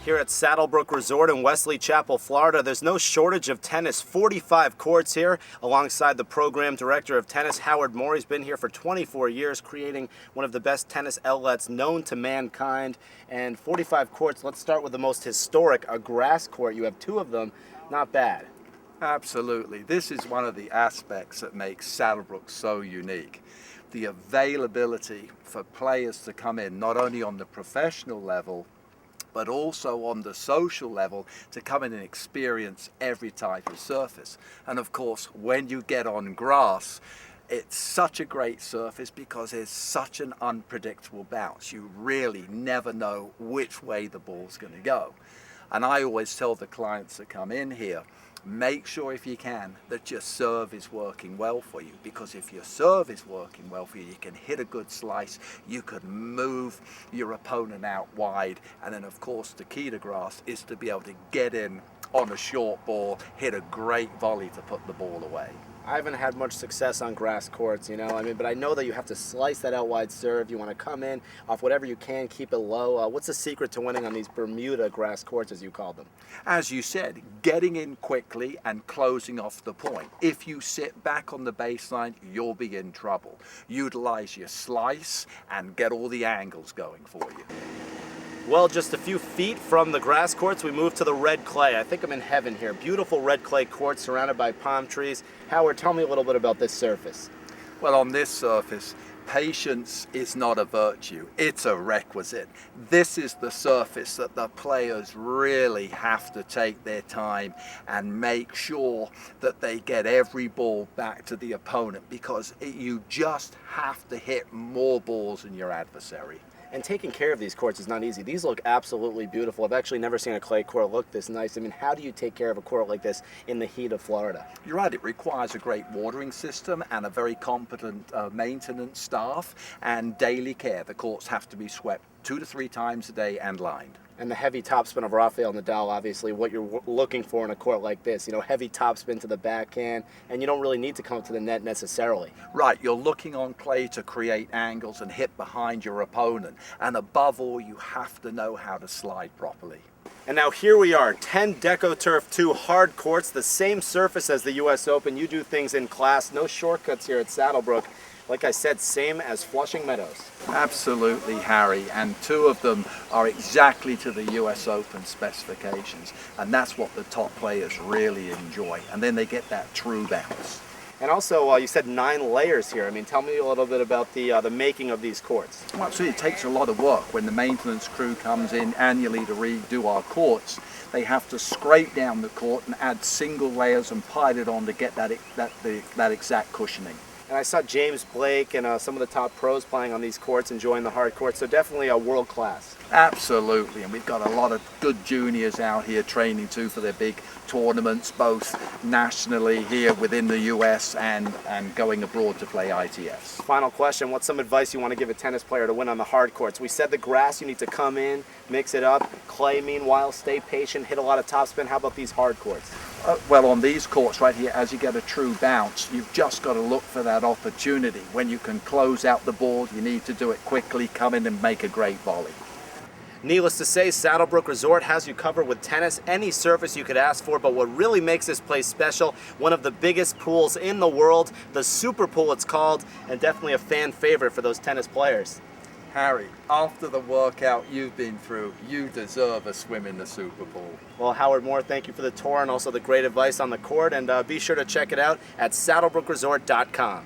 Here at Saddlebrook Resort in Wesley Chapel, Florida, there's no shortage of tennis. 45 courts here, alongside the program director of tennis, Howard Moore. He's been here for 24 years, creating one of the best tennis outlets known to mankind. And 45 courts, let's start with the most historic, a grass court. You have two of them, not bad. Absolutely. This is one of the aspects that makes Saddlebrook so unique. The availability for players to come in, not only on the professional level, but also on the social level, to come in and experience every type of surface. And of course, when you get on grass, it's such a great surface because there's such an unpredictable bounce. You really never know which way the ball's going to go. And I always tell the clients that come in here, make sure if you can that your serve is working well for you, because if your serve is working well for you, you can hit a good slice, you can move your opponent out wide, and then of course the key to grass is to be able to get in on a short ball, hit a great volley to put the ball away. I haven't had much success on grass courts, but I know that you have to slice that out wide serve. You want to come in off whatever you can, keep it low. What's the secret to winning on these Bermuda grass courts, as you call them? As you said, getting in quickly and closing off the point. If you sit back on the baseline, you'll be in trouble. Utilize your slice and get all the angles going for you. Well, just a few feet from the grass courts, we move to the red clay. I think I'm in heaven here. Beautiful red clay courts surrounded by palm trees. Howard, tell me a little bit about this surface. Well, on this surface, patience is not a virtue, it's a requisite. This is the surface that the players really have to take their time and make sure that they get every ball back to the opponent, because you just have to hit more balls than your adversary. And taking care of these courts is not easy. These look absolutely beautiful. I've actually never seen a clay court look this nice. How do you take care of a court like this in the heat of Florida? You're right, it requires a great watering system and a very competent maintenance staff and daily care. The courts have to be swept 2 to 3 times a day and lined. And the heavy topspin of Rafael Nadal, obviously what you're looking for in a court like this. Heavy topspin to the backhand, and you don't really need to come to the net necessarily. Right, you're looking on clay to create angles and hit behind your opponent. And above all, you have to know how to slide properly. And now here we are, 10 DecoTurf 2 hard courts, the same surface as the US Open. You do things in class, no shortcuts here at Saddlebrook. Like I said, same as Flushing Meadows. Absolutely, Harry, and 2 of them are exactly to the US Open specifications, and that's what the top players really enjoy, and then they get that true bounce. And also, you said 9 layers here. Tell me a little bit about the making of these courts. Well, absolutely, it takes a lot of work. When the maintenance crew comes in annually to redo our courts, they have to scrape down the court and add single layers and pile it on to get that exact cushioning. And I saw James Blake and some of the top pros playing on these courts, enjoying the hard courts, so definitely a world class. Absolutely, and we've got a lot of good juniors out here training too for their big tournaments, both nationally here within the US and going abroad to play ITFs. Final question, what's some advice you want to give a tennis player to win on the hard courts? We said the grass, you need to come in, mix it up. Clay, meanwhile, stay patient, hit a lot of topspin. How about these hard courts? Well, on these courts right here, as you get a true bounce, you've just got to look for that opportunity. When you can close out the ball, you need to do it quickly, come in and make a great volley. Needless to say, Saddlebrook Resort has you covered with tennis, any surface you could ask for, but what really makes this place special, one of the biggest pools in the world, the Super Pool it's called, and definitely a fan favorite for those tennis players. Harry, after the workout you've been through, you deserve a swim in the Super Pool. Well, Howard Moore, thank you for the tour and also the great advice on the court, and be sure to check it out at saddlebrookresort.com.